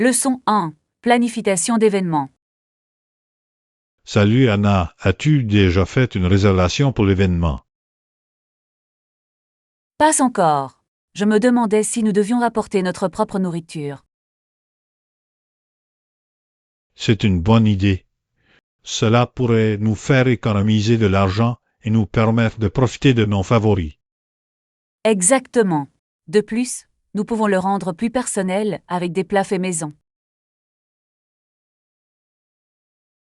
Leçon 1. Planification d'événements. Salut Anna, as-tu déjà fait une réservation pour l'événement? Pas encore. Je me demandais si nous devions apporter notre propre nourriture. C'est une bonne idée. Cela pourrait nous faire économiser de l'argent et nous permettre de profiter de nos favoris. Exactement. De plus, nous pouvons le rendre plus personnel avec des plats faits maison.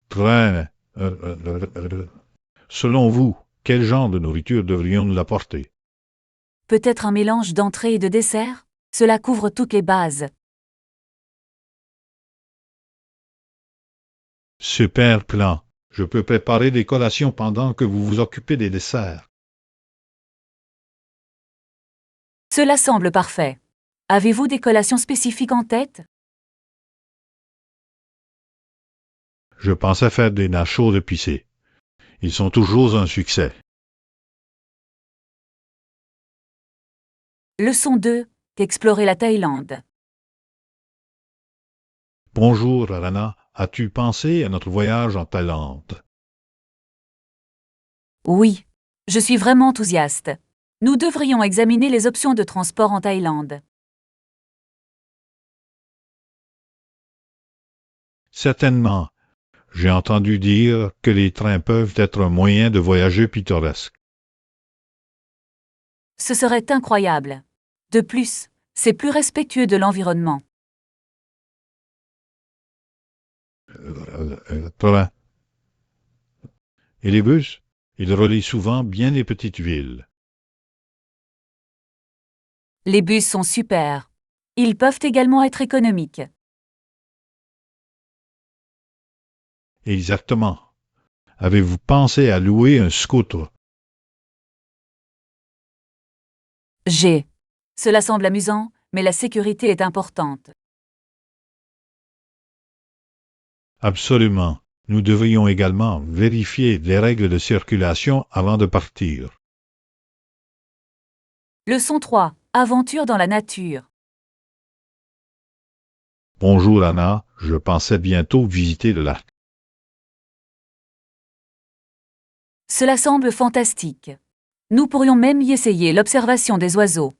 Très... Selon vous, quel genre de nourriture devrions-nous apporter? Peut-être un mélange d'entrée et de dessert? Cela couvre toutes les bases. Super plan. Je peux préparer des collations pendant que vous vous occupez des desserts. Cela semble parfait. Avez-vous des collations spécifiques en tête? Je pensais faire des nachos épicés. Ils sont toujours un succès. Leçon 2. Explorer la Thaïlande. Bonjour Anna, as-tu pensé à notre voyage en Thaïlande? Oui. Je suis vraiment enthousiaste. Nous devrions examiner les options de transport en Thaïlande. Certainement. J'ai entendu dire que les trains peuvent être un moyen de voyager pittoresque. Ce serait incroyable. De plus, c'est plus respectueux de l'environnement. Train. Et les bus? Ils relient souvent bien les petites villes. Les bus sont super. Ils peuvent également être économiques. Exactement. Avez-vous pensé à louer un scooter? J'ai. Cela semble amusant, mais la sécurité est importante. Absolument. Nous devrions également vérifier les règles de circulation avant de partir. Leçon 3. Aventure dans la nature. Bonjour Anna, je pensais bientôt visiter le lac. Cela semble fantastique. Nous pourrions même y essayer l'observation des oiseaux.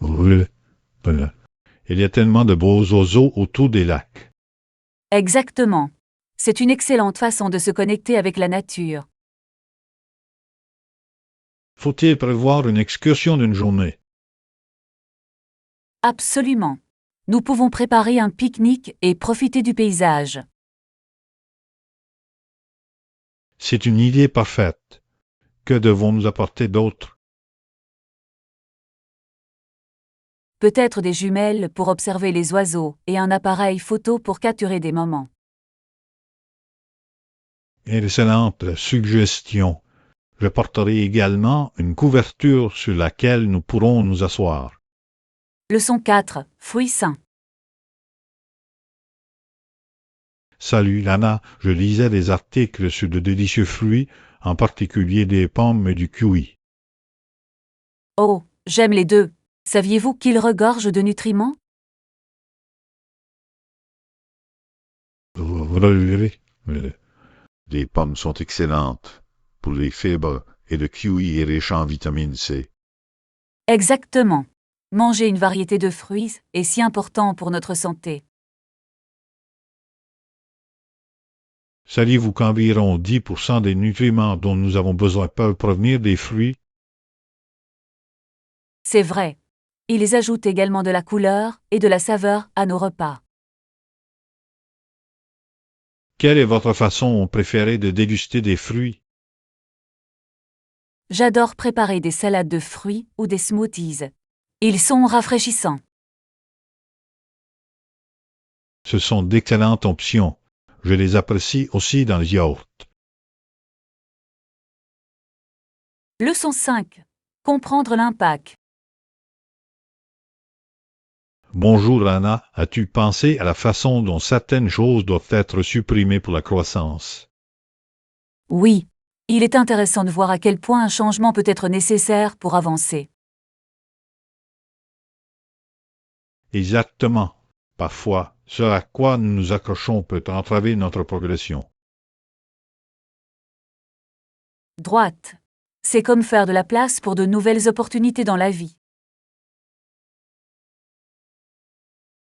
Il y a tellement de beaux oiseaux autour des lacs. Exactement. C'est une excellente façon de se connecter avec la nature. Faut-il prévoir une excursion d'une journée? Absolument. Nous pouvons préparer un pique-nique et profiter du paysage. C'est une idée parfaite. Que devons-nous apporter d'autre? Peut-être des jumelles pour observer les oiseaux et un appareil photo pour capturer des moments. Excellente suggestion. Je porterai également une couverture sur laquelle nous pourrons nous asseoir. Leçon 4. Fruits sains. Salut Lana, je lisais des articles sur de délicieux fruits, en particulier des pommes et du kiwi. Oh, j'aime les deux. Saviez-vous qu'ils regorgent de nutriments? Les pommes sont excellentes pour les fibres et le kiwi est riche en vitamine C. Exactement. Manger une variété de fruits est si important pour notre santé. Saviez-vous qu'environ 10% des nutriments dont nous avons besoin peuvent provenir des fruits? C'est vrai. Ils ajoutent également de la couleur et de la saveur à nos repas. Quelle est votre façon préférée de déguster des fruits? J'adore préparer des salades de fruits ou des smoothies. Ils sont rafraîchissants. Ce sont d'excellentes options. Je les apprécie aussi dans les yaourts. Leçon 5. Comprendre l'impact. Bonjour Anna, as-tu pensé à la façon dont certaines choses doivent être supprimées pour la croissance? Oui. Il est intéressant de voir à quel point un changement peut être nécessaire pour avancer. Exactement. Parfois, ce à quoi nous nous accrochons peut entraver notre progression. Droite. C'est comme faire de la place pour de nouvelles opportunités dans la vie.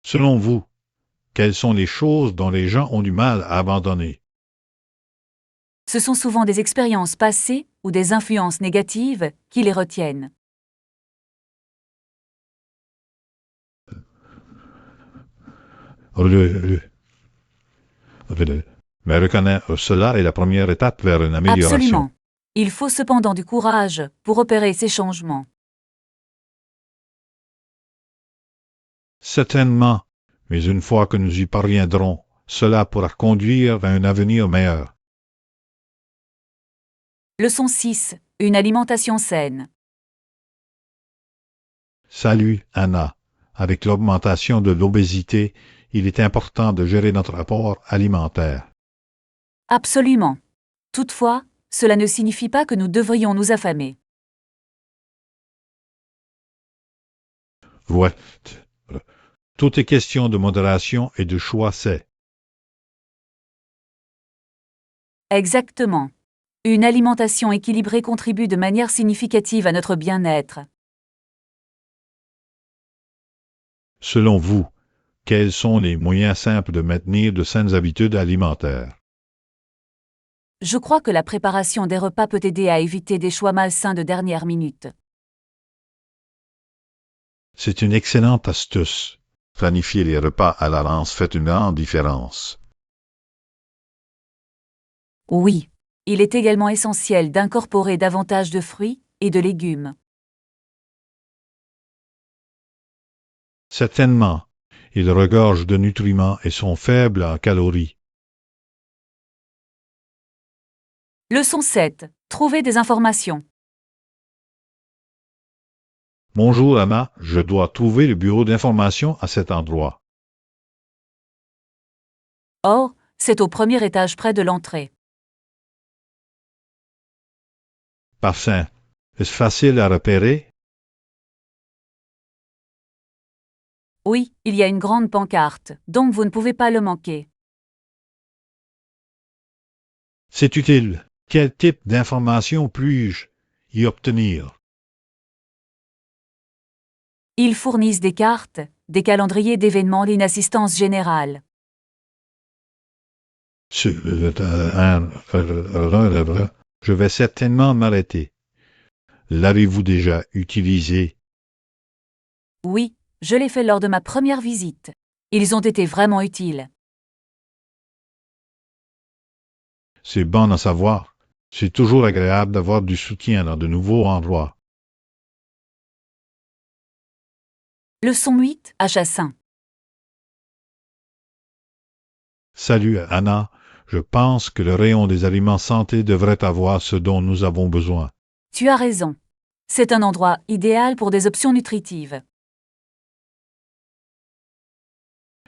Selon vous, quelles sont les choses dont les gens ont du mal à abandonner? Ce sont souvent des expériences passées ou des influences négatives qui les retiennent. Mais reconnaître cela est la première étape vers une amélioration. Absolument. Il faut cependant du courage pour opérer ces changements. Certainement, mais une fois que nous y parviendrons, cela pourra conduire à un avenir meilleur. Leçon 6. Une alimentation saine. Salut, Anna. Avec l'augmentation de l'obésité, il est important de gérer notre apport alimentaire. Absolument. Toutefois, cela ne signifie pas que nous devrions nous affamer. Voilà. Tout est question de modération et de choix, c'est. Exactement. Une alimentation équilibrée contribue de manière significative à notre bien-être. Selon vous, quels sont les moyens simples de maintenir de saines habitudes alimentaires? Je crois que la préparation des repas peut aider à éviter des choix malsains de dernière minute. C'est une excellente astuce. Planifier les repas à l'avance fait une grande différence. Oui. Il est également essentiel d'incorporer davantage de fruits et de légumes. Certainement, ils regorgent de nutriments et sont faibles en calories. Leçon 7. Trouver des informations. Bonjour Anna, je dois trouver le bureau d'information à cet endroit. Or, c'est au premier étage près de l'entrée. Parfait. Est-ce facile à repérer? Oui, il y a une grande pancarte, donc vous ne pouvez pas le manquer. C'est utile. Quel type d'informations puis-je y obtenir? Ils fournissent des cartes, des calendriers d'événements d'une assistance générale. Je vais certainement m'arrêter. L'avez-vous déjà utilisé? Oui, je l'ai fait lors de ma première visite. Ils ont été vraiment utiles. C'est bon à savoir. C'est toujours agréable d'avoir du soutien dans de nouveaux endroits. Leçon 8. Achat sain. Salut Anna, je pense que le rayon des aliments santé devrait avoir ce dont nous avons besoin. Tu as raison. C'est un endroit idéal pour des options nutritives.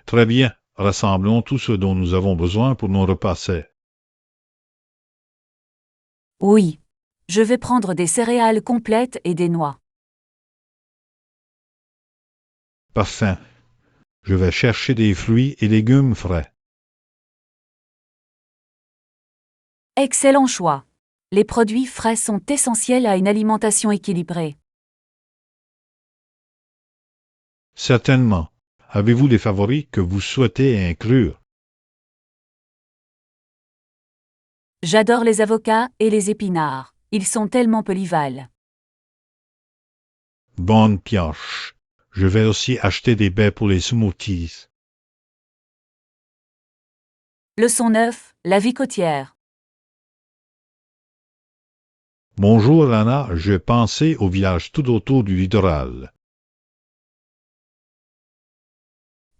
Très bien, rassemblons tout ce dont nous avons besoin pour nos repas sains. Oui. Je vais prendre des céréales complètes et des noix. Parfait. Je vais chercher des fruits et légumes frais. Excellent choix. Les produits frais sont essentiels à une alimentation équilibrée. Certainement. Avez-vous des favoris que vous souhaitez inclure? J'adore les avocats et les épinards. Ils sont tellement polyvalents. Bonne pioche. Je vais aussi acheter des baies pour les smoothies. Leçon 9. La vie côtière. Bonjour Anna, je pensais au village tout autour du littoral.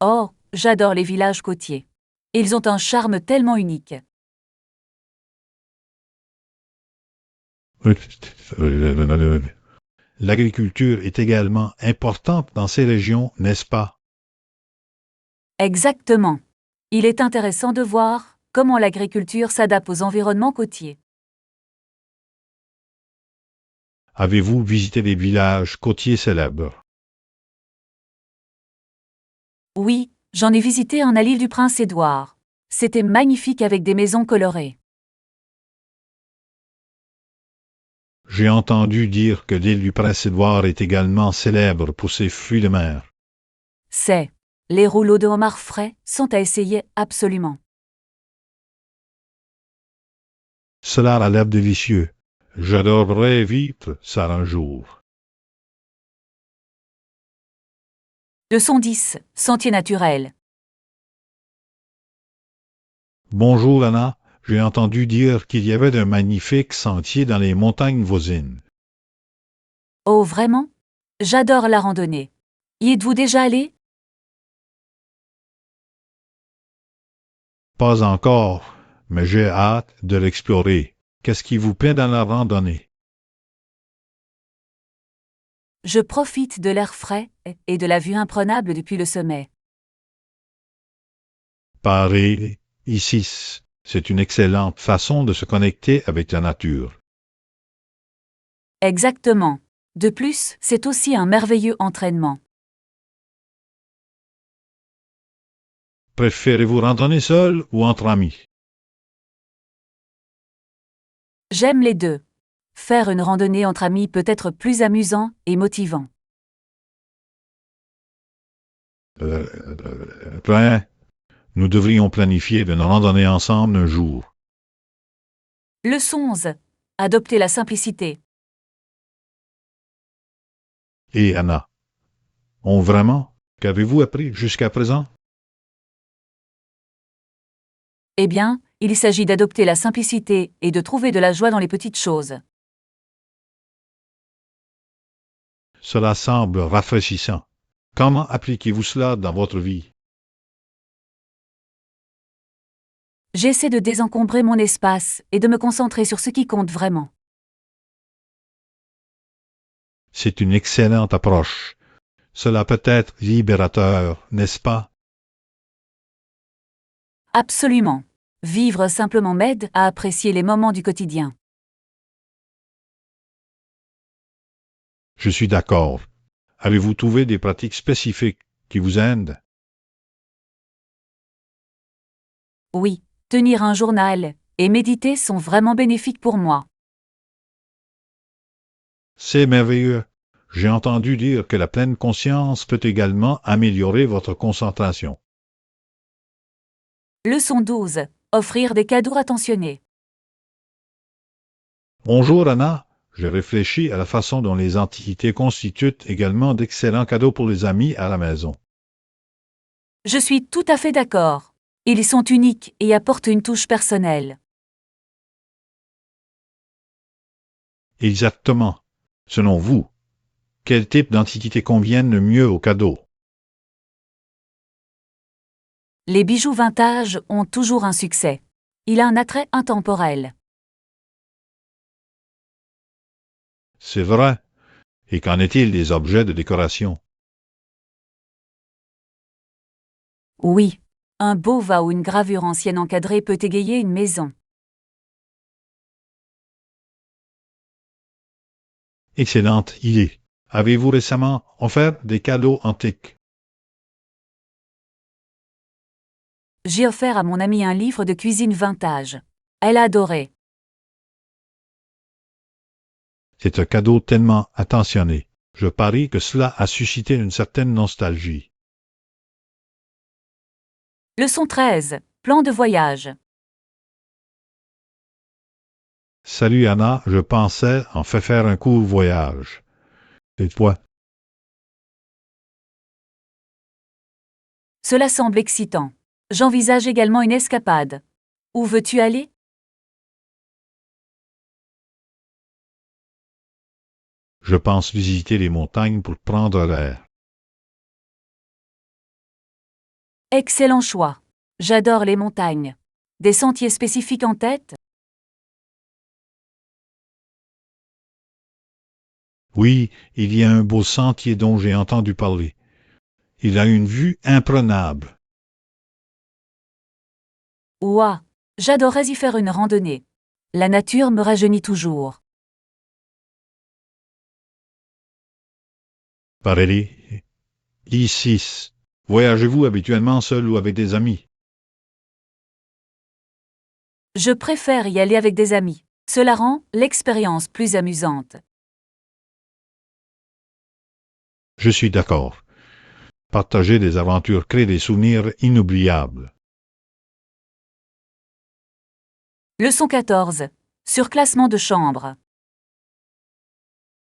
Oh, j'adore les villages côtiers. Ils ont un charme tellement unique. L'agriculture est également importante dans ces régions, n'est-ce pas? Exactement. Il est intéressant de voir comment l'agriculture s'adapte aux environnements côtiers. Avez-vous visité des villages côtiers célèbres? Oui, j'en ai visité un à l'île du Prince-Édouard. C'était magnifique avec des maisons colorées. J'ai entendu dire que l'île du Prince-Édouard est également célèbre pour ses fruits de mer. Les rouleaux de homard frais sont à essayer absolument. Cela a l'air délicieux. J'adorerais vivre ça un jour. Leçon 10. Sentier naturel. Bonjour Anna, j'ai entendu dire qu'il y avait de magnifiques sentiers dans les montagnes voisines. Oh vraiment? J'adore la randonnée. Y êtes-vous déjà allé? Pas encore, mais j'ai hâte de l'explorer. Qu'est-ce qui vous plaît dans la randonnée? Je profite de l'air frais et de la vue imprenable depuis le sommet. Pareil, ici, c'est une excellente façon de se connecter avec la nature. Exactement. De plus, c'est aussi un merveilleux entraînement. Préférez-vous randonner seul ou entre amis? J'aime les deux. Faire une randonnée entre amis peut être plus amusant et motivant. Plein, nous devrions planifier une randonnée ensemble un jour. Leçon 11. Adopter la simplicité. Et Anna, on vraiment? Qu'avez-vous appris jusqu'à présent? Eh bien, il s'agit d'adopter la simplicité et de trouver de la joie dans les petites choses. Cela semble rafraîchissant. Comment appliquez-vous cela dans votre vie? J'essaie de désencombrer mon espace et de me concentrer sur ce qui compte vraiment. C'est une excellente approche. Cela peut être libérateur, n'est-ce pas? Absolument. Vivre simplement m'aide à apprécier les moments du quotidien. Je suis d'accord. Avez-vous trouvé des pratiques spécifiques qui vous aident? Oui, tenir un journal et méditer sont vraiment bénéfiques pour moi. C'est merveilleux. J'ai entendu dire que la pleine conscience peut également améliorer votre concentration. Leçon 12. Offrir des cadeaux attentionnés. Bonjour Anna, j'ai réfléchi à la façon dont les antiquités constituent également d'excellents cadeaux pour les amis à la maison. Je suis tout à fait d'accord. Ils sont uniques et apportent une touche personnelle. Exactement. Selon vous, quel type d'antiquités conviennent le mieux aux cadeaux? Les bijoux vintage ont toujours un succès. Il a un attrait intemporel. C'est vrai. Et qu'en est-il des objets de décoration? Oui. Un beau va ou une gravure ancienne encadrée peut égayer une maison. Excellente idée. Avez-vous récemment offert des cadeaux antiques? J'ai offert à mon amie un livre de cuisine vintage. Elle a adoré. C'est un cadeau tellement attentionné. Je parie que cela a suscité une certaine nostalgie. Leçon 13. Plan de voyage. Salut Anna, je pensais en fait faire un court voyage. Et toi? Cela semble excitant. J'envisage également une escapade. Où veux-tu aller? Je pense visiter les montagnes pour prendre l'air. Excellent choix. J'adore les montagnes. Des sentiers spécifiques en tête? Oui, il y a un beau sentier dont j'ai entendu parler. Il a une vue imprenable. Ouah, j'adorerais y faire une randonnée. La nature me rajeunit toujours. Pareil, ici, Voyagez-vous habituellement seul ou avec des amis? Je préfère y aller avec des amis. Cela rend l'expérience plus amusante. Je suis d'accord. Partager des aventures crée des souvenirs inoubliables. Leçon 14. Surclassement de chambre.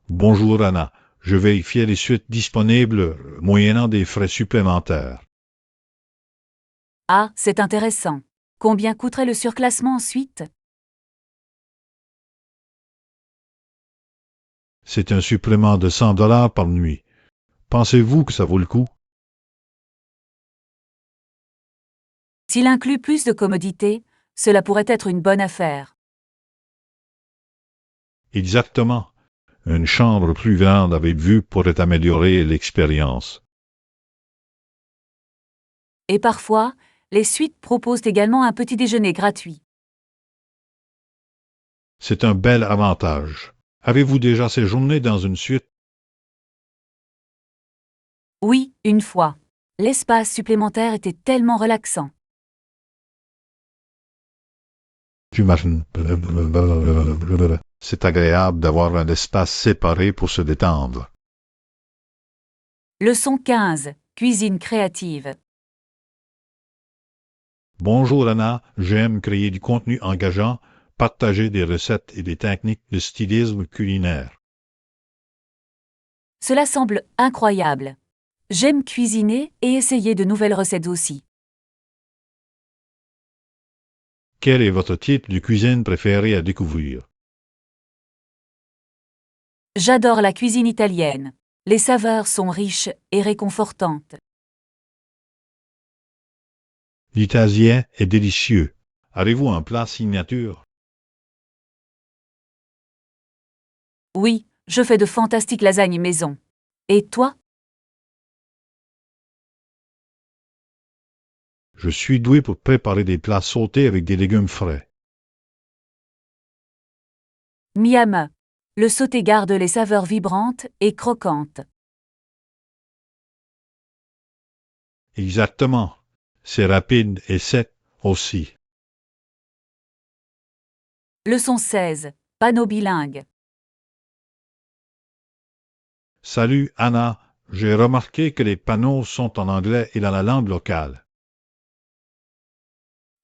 Bonjour Anna, je vérifiais les suites disponibles moyennant des frais supplémentaires. Ah, c'est intéressant. Combien coûterait le surclassement ensuite? C'est un supplément de $100 par nuit. Pensez-vous que ça vaut le coup? S'il inclut plus de commodités, cela pourrait être une bonne affaire. Exactement. Une chambre plus grande avec vue pourrait améliorer l'expérience. Et parfois, les suites proposent également un petit déjeuner gratuit. C'est un bel avantage. Avez-vous déjà séjourné dans une suite? Oui, une fois. L'espace supplémentaire était tellement relaxant. J'imagine. C'est agréable d'avoir un espace séparé pour se détendre. Leçon 15. Cuisine créative. Bonjour Anna, j'aime créer du contenu engageant, partager des recettes et des techniques de stylisme culinaire. Cela semble incroyable. J'aime cuisiner et essayer de nouvelles recettes aussi. Quel est votre type de cuisine préféré à découvrir? J'adore la cuisine italienne. Les saveurs sont riches et réconfortantes. L'italien est délicieux. Avez-vous un plat signature? Oui, je fais de fantastiques lasagnes maison. Et toi? Je suis doué pour préparer des plats sautés avec des légumes frais. Miam. Le sauté garde les saveurs vibrantes et croquantes. Exactement. C'est rapide et sec aussi. Leçon 16. Panneau bilingue. Salut Anna, j'ai remarqué que les panneaux sont en anglais et dans la langue locale.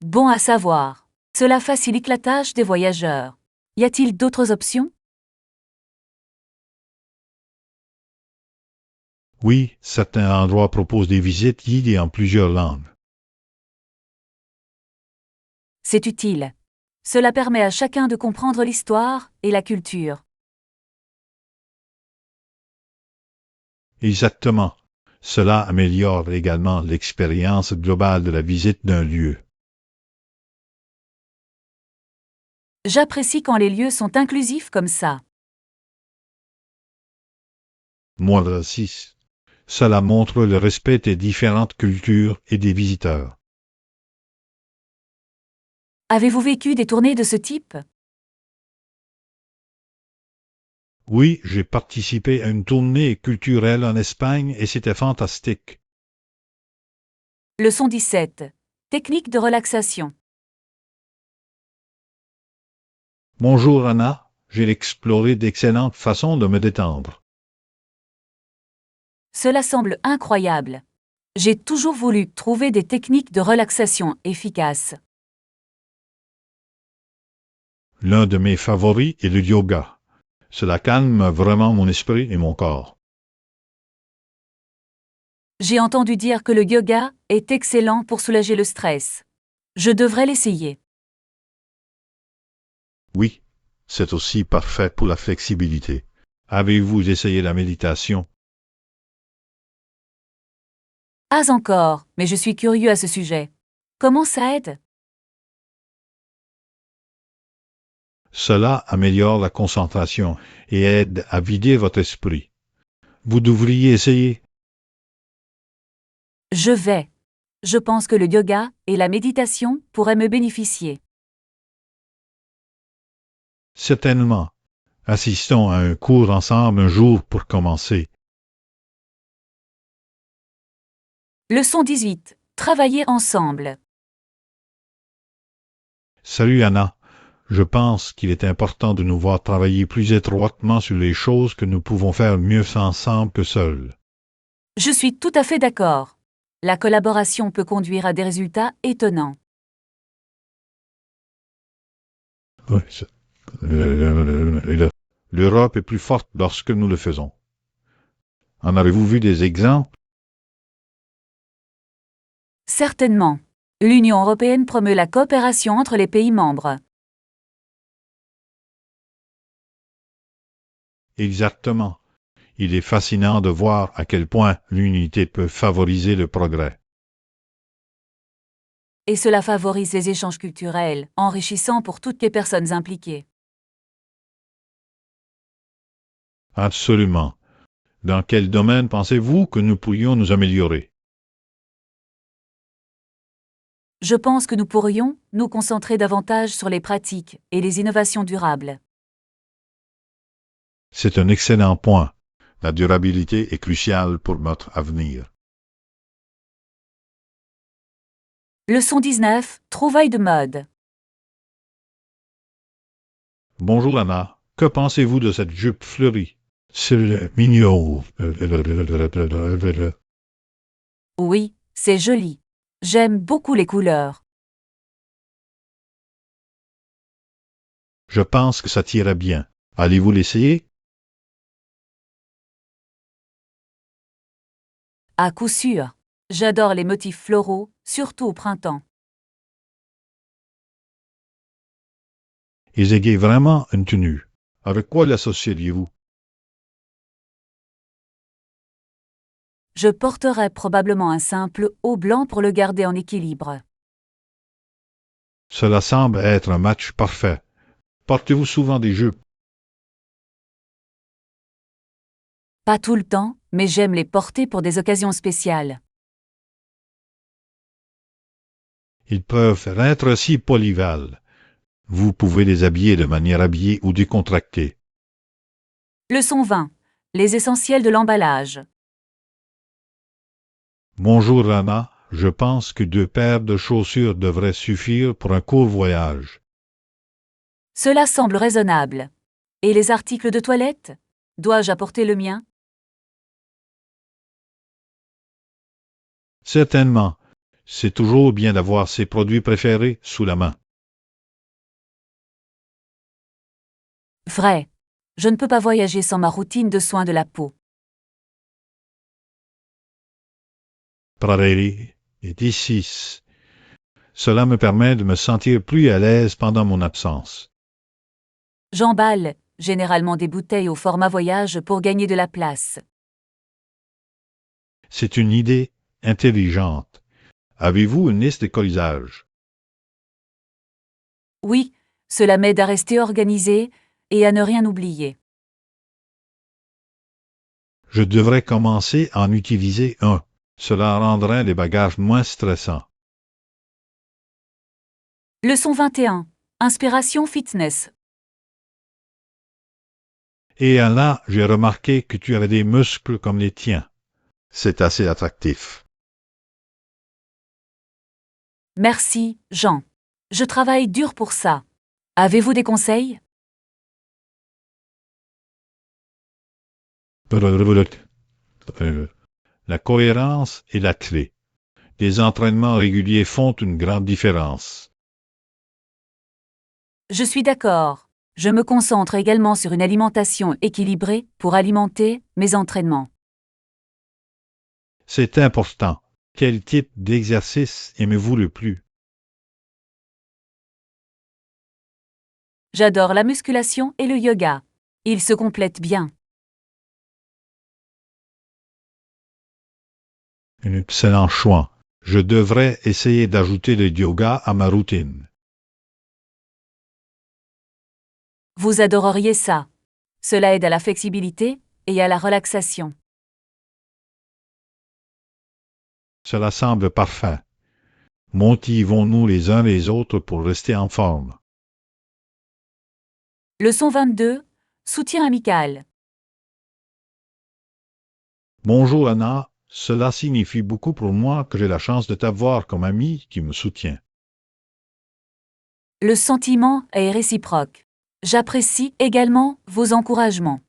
Bon à savoir. Cela facilite la tâche des voyageurs. Y a-t-il d'autres options? Oui, certains endroits proposent des visites guidées en plusieurs langues. C'est utile. Cela permet à chacun de comprendre l'histoire et la culture. Exactement. Cela améliore également l'expérience globale de la visite d'un lieu. J'apprécie quand les lieux sont inclusifs comme ça. Moi aussi. Cela montre le respect des différentes cultures et des visiteurs. Avez-vous vécu des tournées de ce type? Oui, j'ai participé à une tournée culturelle en Espagne et c'était fantastique. Leçon 17. Technique de relaxation. Bonjour Anna, j'ai exploré d'excellentes façons de me détendre. Cela semble incroyable. J'ai toujours voulu trouver des techniques de relaxation efficaces. L'un de mes favoris est le yoga. Cela calme vraiment mon esprit et mon corps. J'ai entendu dire que le yoga est excellent pour soulager le stress. Je devrais l'essayer. Oui, c'est aussi parfait pour la flexibilité. Avez-vous essayé la méditation? Pas encore, mais je suis curieux à ce sujet. Comment ça aide? Cela améliore la concentration et aide à vider votre esprit. Vous devriez essayer. Je vais. Je pense que le yoga et la méditation pourraient me bénéficier. Certainement. Assistons à un cours ensemble un jour pour commencer. Leçon 18. Travailler ensemble. Salut Anna. Je pense qu'il est important de nous voir travailler plus étroitement sur les choses que nous pouvons faire mieux ensemble que seuls. Je suis tout à fait d'accord. La collaboration peut conduire à des résultats étonnants. Oui, l'Europe est plus forte lorsque nous le faisons. En avez-vous vu des exemples? Certainement. L'Union européenne promeut la coopération entre les pays membres. Exactement. Il est fascinant de voir à quel point l'unité peut favoriser le progrès. Et cela favorise les échanges culturels, enrichissants pour toutes les personnes impliquées. Absolument. Dans quel domaine pensez-vous que nous pourrions nous améliorer? Je pense que nous pourrions nous concentrer davantage sur les pratiques et les innovations durables. C'est un excellent point. La durabilité est cruciale pour notre avenir. Leçon 19. Trouvailles de mode. Bonjour Anna. Que pensez-vous de cette jupe fleurie? C'est mignon. Oui, c'est joli. J'aime beaucoup les couleurs. Je pense que ça t'irait bien. Allez-vous l'essayer? À coup sûr. J'adore les motifs floraux, surtout au printemps. Ils égayent vraiment une tenue. Avec quoi l'associeriez-vous? Je porterai probablement un simple haut blanc pour le garder en équilibre. Cela semble être un match parfait. Portez-vous souvent des jupes? Pas tout le temps, mais j'aime les porter pour des occasions spéciales. Ils peuvent être si polyvales. Vous pouvez les habiller de manière habillée ou décontractée. Leçon 20. Les essentiels de l'emballage. Bonjour Anna, je pense que 2 paires de chaussures devraient suffire pour un court voyage. Cela semble raisonnable. Et les articles de toilette? Dois-je apporter le mien? Certainement, c'est toujours bien d'avoir ses produits préférés sous la main. Vrai. Je ne peux pas voyager sans ma routine de soins de la peau. Prairie est ici. Cela me permet de me sentir plus à l'aise pendant mon absence. J'emballe, généralement des bouteilles au format voyage pour gagner de la place. C'est une idée intelligente. Avez-vous une liste de colisage? Oui, cela m'aide à rester organisé et à ne rien oublier. Je devrais commencer à en utiliser un. Cela rendrait les bagages moins stressants. Leçon 21. Inspiration fitness. Et là, j'ai remarqué que tu avais des muscles comme les tiens. C'est assez attractif. Merci, Jean. Je travaille dur pour ça. Avez-vous des conseils? La cohérence est la clé. Les entraînements réguliers font une grande différence. Je suis d'accord. Je me concentre également sur une alimentation équilibrée pour alimenter mes entraînements. C'est important. Quel type d'exercice aimez-vous le plus? J'adore la musculation et le yoga. Ils se complètent bien. Un excellent choix. Je devrais essayer d'ajouter le yoga à ma routine. Vous adoreriez ça. Cela aide à la flexibilité et à la relaxation. Cela semble parfait. Motivons-nous les uns les autres pour rester en forme. Leçon 22. Soutien amical. Bonjour Anna, Cela signifie beaucoup pour moi que j'ai la chance de t'avoir comme ami qui me soutient. Le sentiment est réciproque. J'apprécie également vos encouragements.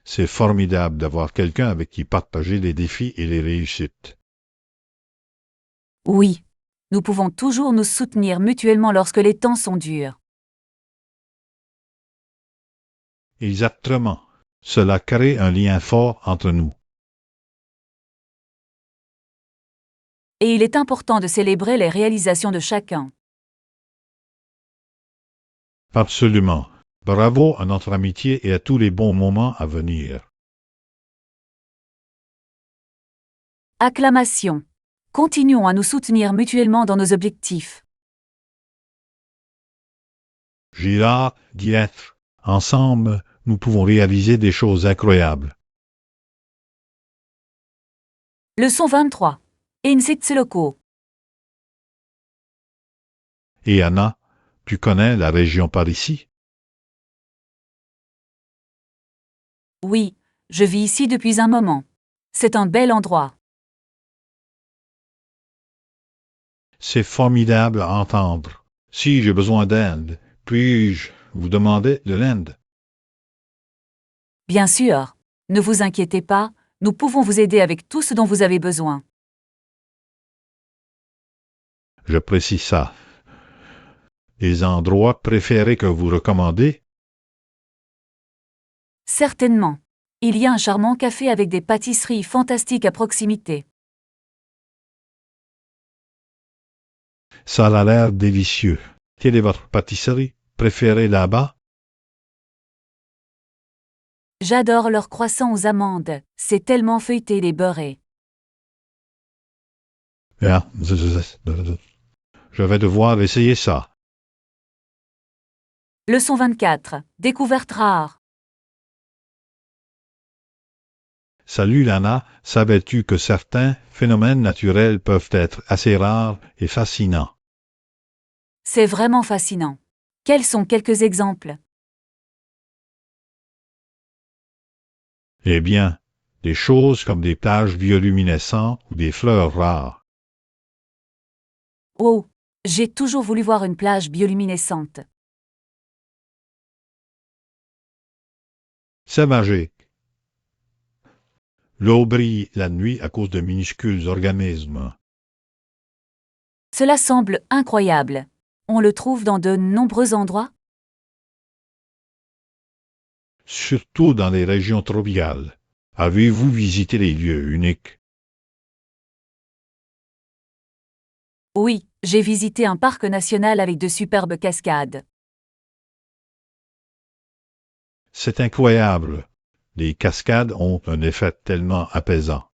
C'est formidable d'avoir quelqu'un avec qui partager les défis et les réussites. Oui, nous pouvons toujours nous soutenir mutuellement lorsque les temps sont durs. Exactement. Cela crée un lien fort entre nous. Et il est important de célébrer les réalisations de chacun. Absolument. Bravo à notre amitié et à tous les bons moments à venir. Acclamation. Continuons à nous soutenir mutuellement dans nos objectifs. Girard d'y être. Ensemble, nous pouvons réaliser des choses incroyables. Leçon 23. Insitsiloko. Et Anna, tu connais la région par ici? Oui, je vis ici depuis un moment. C'est un bel endroit. C'est formidable à entendre. Si j'ai besoin d'aide, puis-je vous demander de l'aide? Bien sûr. Ne vous inquiétez pas, nous pouvons vous aider avec tout ce dont vous avez besoin. J'apprécie ça. Les endroits préférés que vous recommandez? Certainement. Il y a un charmant café avec des pâtisseries fantastiques à proximité. Ça a l'air délicieux. Quelle est votre pâtisserie préférée là-bas? J'adore leurs croissants aux amandes, c'est tellement feuilleté et beurré. Ah, je vais devoir essayer ça. Leçon 24. Découverte rare. Salut Lana, savais-tu que certains phénomènes naturels peuvent être assez rares et fascinants? C'est vraiment fascinant. Quels sont quelques exemples? Eh bien, des choses comme des plages bioluminescentes ou des fleurs rares. Oh, j'ai toujours voulu voir une plage bioluminescente. C'est magique. L'eau brille la nuit à cause de minuscules organismes. Cela semble incroyable. On le trouve dans de nombreux endroits? Surtout dans les régions tropicales. Avez-vous visité les lieux uniques? Oui, j'ai visité un parc national avec de superbes cascades. C'est incroyable. Les cascades ont un effet tellement apaisant.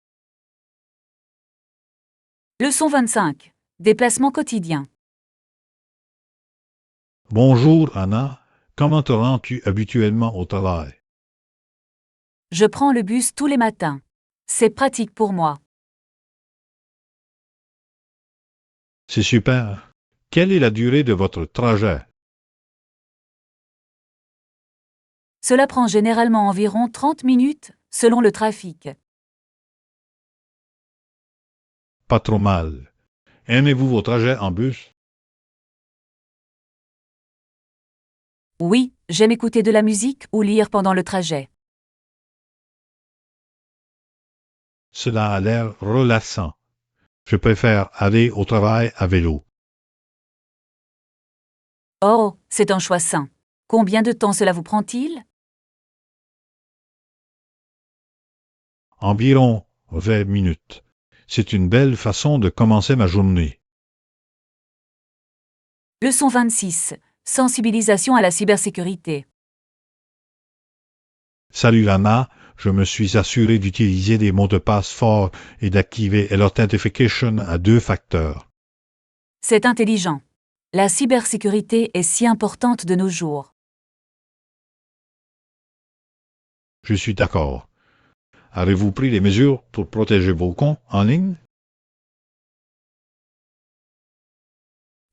Leçon 25. Déplacement quotidien. Bonjour Anna, comment te rends-tu habituellement au travail? Je prends le bus tous les matins. C'est pratique pour moi. C'est super. Quelle est la durée de votre trajet? Cela prend généralement environ 30 minutes, selon le trafic. Pas trop mal. Aimez-vous vos trajets en bus? Oui, j'aime écouter de la musique ou lire pendant le trajet. Cela a l'air relaxant. Je préfère aller au travail à vélo. Oh, c'est un choix sain. Combien de temps cela vous prend-il? Environ 20 minutes. C'est une belle façon de commencer ma journée. Leçon 26. Sensibilisation à la cybersécurité. Salut Lana, je me suis assuré d'utiliser des mots de passe forts et d'activer l'authentification à 2 facteurs. C'est intelligent. La cybersécurité est si importante de nos jours. Je suis d'accord. Avez-vous pris des mesures pour protéger vos comptes en ligne?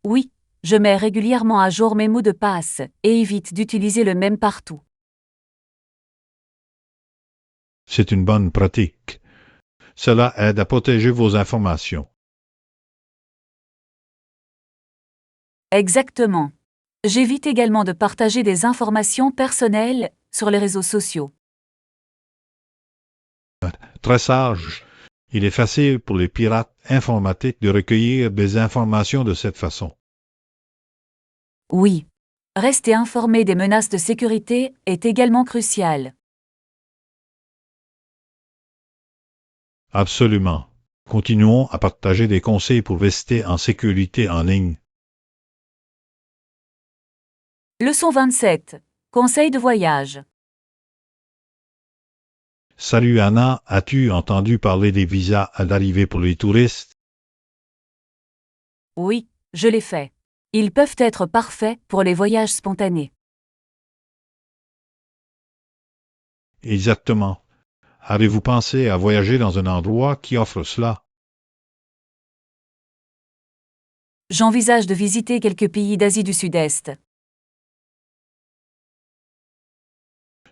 Oui, je mets régulièrement à jour mes mots de passe et évite d'utiliser le même partout. C'est une bonne pratique. Cela aide à protéger vos informations. Exactement. J'évite également de partager des informations personnelles sur les réseaux sociaux. Très sage. Il est facile pour les pirates informatiques de recueillir des informations de cette façon. Oui. Rester informé des menaces de sécurité est également crucial. Absolument. Continuons à partager des conseils pour rester en sécurité en ligne. Leçon 27. Conseil de voyage. Salut Anna, as-tu entendu parler des visas à l'arrivée pour les touristes? Oui, je l'ai fait. Ils peuvent être parfaits pour les voyages spontanés. Exactement. Avez-vous pensé à voyager dans un endroit qui offre cela? J'envisage de visiter quelques pays d'Asie du Sud-Est.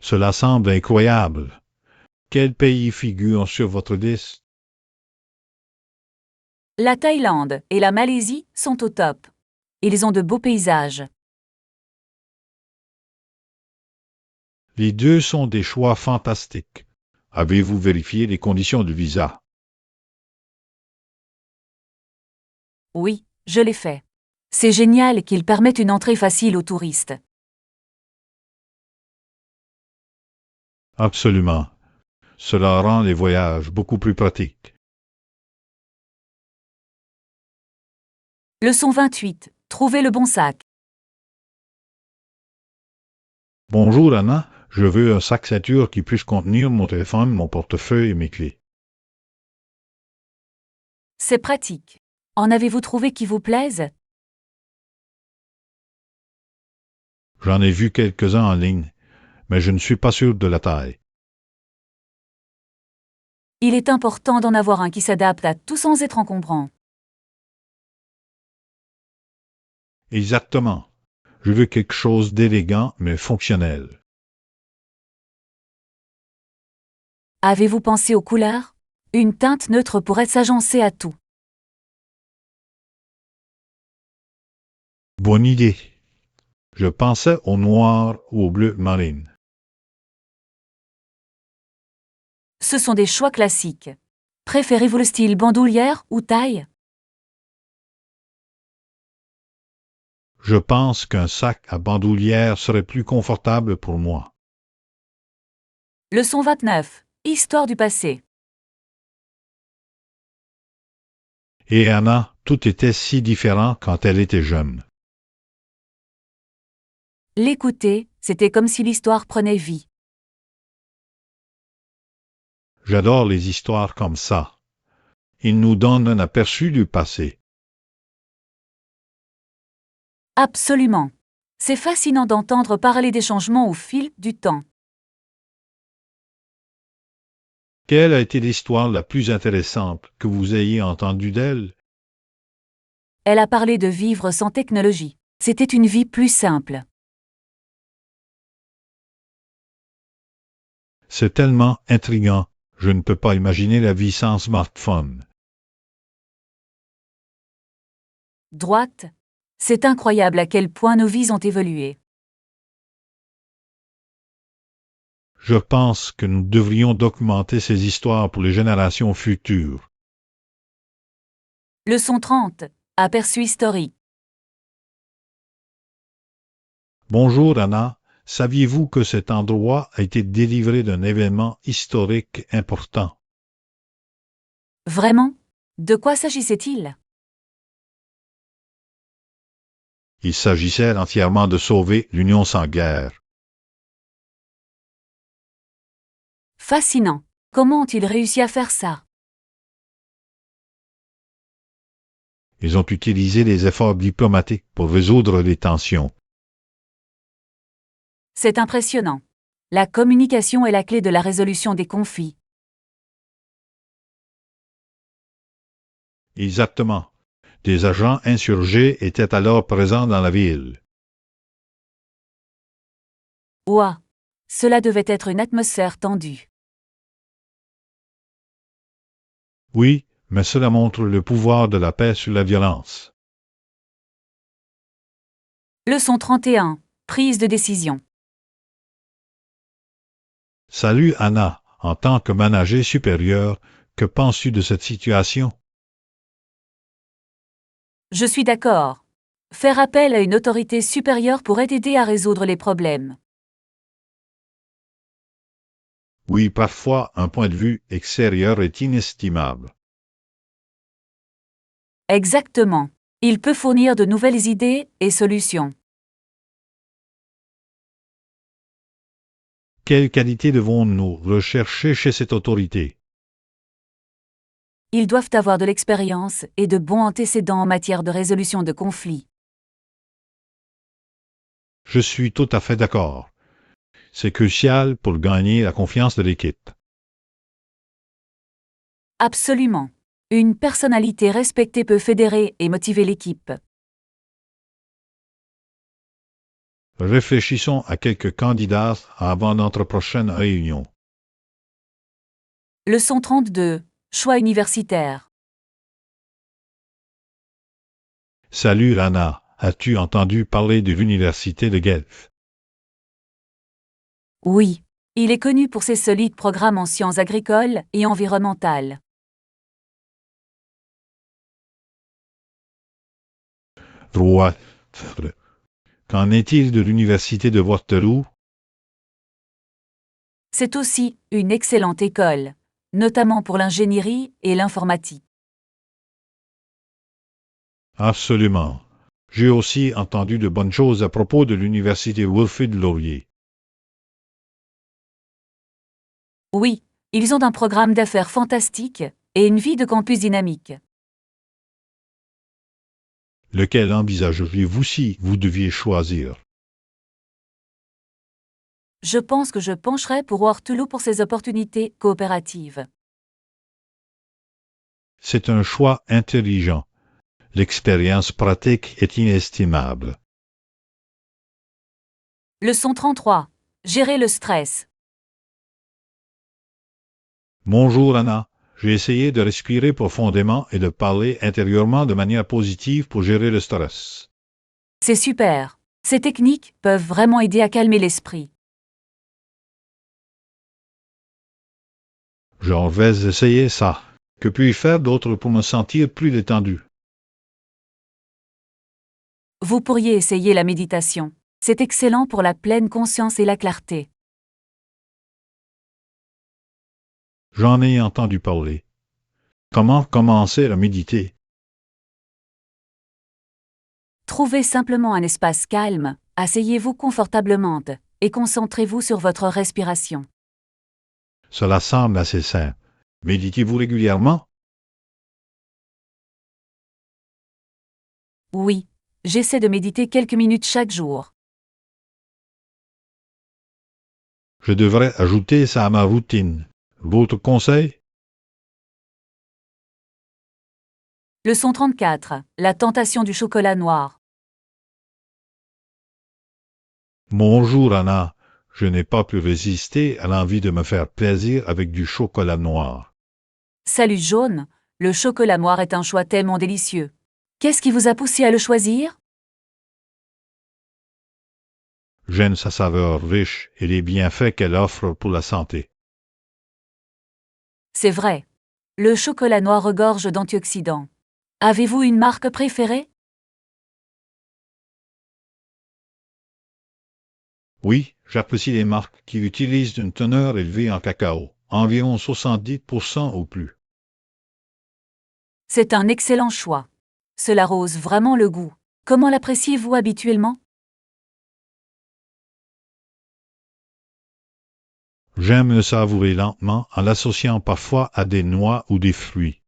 Cela semble incroyable. Quel pays figure sur votre liste? La Thaïlande et la Malaisie sont au top. Ils ont de beaux paysages. Les deux sont des choix fantastiques. Avez-vous vérifié les conditions du visa? Oui, je l'ai fait. C'est génial qu'ils permettent une entrée facile aux touristes. Absolument. Cela rend les voyages beaucoup plus pratiques. Leçon 28. Trouver le bon sac. Bonjour Anna, je veux un sac ceinture qui puisse contenir mon téléphone, mon portefeuille et mes clés. C'est pratique. En avez-vous trouvé qui vous plaise? J'en ai vu quelques-uns en ligne, mais je ne suis pas sûr de la taille. Il est important d'en avoir un qui s'adapte à tout sans être encombrant. Exactement. Je veux quelque chose d'élégant mais fonctionnel. Avez-vous pensé aux couleurs? Une teinte neutre pourrait s'agencer à tout. Bonne idée. Je pensais au noir ou au bleu marine. Ce sont des choix classiques. Préférez-vous le style bandoulière ou taille? Je pense qu'un sac à bandoulière serait plus confortable pour moi. Leçon 29. Histoire du passé. Et Anna, tout était si différent quand elle était jeune. L'écouter, c'était comme si l'histoire prenait vie. J'adore les histoires comme ça. Ils nous donnent un aperçu du passé. Absolument. C'est fascinant d'entendre parler des changements au fil du temps. Quelle a été l'histoire la plus intéressante que vous ayez entendue d'elle? Elle a parlé de vivre sans technologie. C'était une vie plus simple. C'est tellement intriguant. Je ne peux pas imaginer la vie sans smartphone. Droite. C'est incroyable à quel point nos vies ont évolué. Je pense que nous devrions documenter ces histoires pour les générations futures. Leçon 30. Aperçu historique. Bonjour Anna, saviez-vous que cet endroit a été délivré d'un événement historique important? Vraiment? De quoi s'agissait-il? Il s'agissait entièrement de sauver l'Union sans guerre. Fascinant. Comment ont-ils réussi à faire ça? Ils ont utilisé les efforts diplomatiques pour résoudre les tensions. C'est impressionnant. La communication est la clé de la résolution des conflits. Exactement. Des agents insurgés étaient alors présents dans la ville. Ouah! Cela devait être une atmosphère tendue. Oui, mais cela montre le pouvoir de la paix sur la violence. Leçon 31. Prise de décision. Salut Anna, en tant que manager supérieur, que penses-tu de cette situation? Je suis d'accord. Faire appel à une autorité supérieure pourrait aider à résoudre les problèmes. Oui, parfois un point de vue extérieur est inestimable. Exactement. Il peut fournir de nouvelles idées et solutions. Quelles qualités devons-nous rechercher chez cette autorité? Ils doivent avoir de l'expérience et de bons antécédents en matière de résolution de conflits. Je suis tout à fait d'accord. C'est crucial pour gagner la confiance de l'équipe. Absolument. Une personnalité respectée peut fédérer et motiver l'équipe. Réfléchissons à quelques candidats avant notre prochaine réunion. Leçon 32. Choix universitaire. Salut Lana, as-tu entendu parler de l'université de Guelph? Oui. Il est connu pour ses solides programmes en sciences agricoles et environnementales. Droit. Qu'en est-il de l'université de Waterloo? C'est aussi une excellente école, notamment pour l'ingénierie et l'informatique. Absolument. J'ai aussi entendu de bonnes choses à propos de l'université Wilfrid Laurier. Oui, ils ont un programme d'affaires fantastique et une vie de campus dynamique. Lequel envisageriez-vous si vous deviez choisir? Je pense que je pencherai pour Waterloo pour ses opportunités coopératives. C'est un choix intelligent. L'expérience pratique est inestimable. Leçon 33. Gérer le stress. Bonjour Anna, j'ai essayé de respirer profondément et de parler intérieurement de manière positive pour gérer le stress. C'est super. Ces techniques peuvent vraiment aider à calmer l'esprit. J'en vais essayer ça. Que puis-je faire d'autre pour me sentir plus détendu? Vous pourriez essayer la méditation. C'est excellent pour la pleine conscience et la clarté. J'en ai entendu parler. Comment commencer à méditer? Trouvez simplement un espace calme, asseyez-vous confortablement et concentrez-vous sur votre respiration. Cela semble assez simple. Méditez-vous régulièrement? Oui, j'essaie de méditer quelques minutes chaque jour. Je devrais ajouter ça à ma routine. Votre conseil? Leçon 34. La tentation du chocolat noir. Bonjour Anna, je n'ai pas pu résister à l'envie de me faire plaisir avec du chocolat noir. Salut jaune, le chocolat noir est un choix tellement délicieux. Qu'est-ce qui vous a poussé à le choisir? J'aime sa saveur riche et les bienfaits qu'elle offre pour la santé. C'est vrai. Le chocolat noir regorge d'antioxydants. Avez-vous une marque préférée? Oui, j'apprécie les marques qui utilisent une teneur élevée en cacao, environ 70% ou plus. C'est un excellent choix. Cela rose vraiment le goût. Comment l'appréciez-vous habituellement? J'aime le savourer lentement en l'associant parfois à des noix ou des fruits.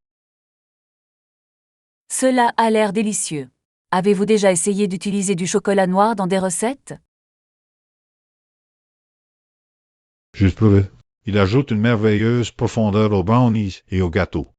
Cela a l'air délicieux. Avez-vous déjà essayé d'utiliser du chocolat noir dans des recettes? Je pourrais. Il ajoute une merveilleuse profondeur aux brownies et aux gâteaux.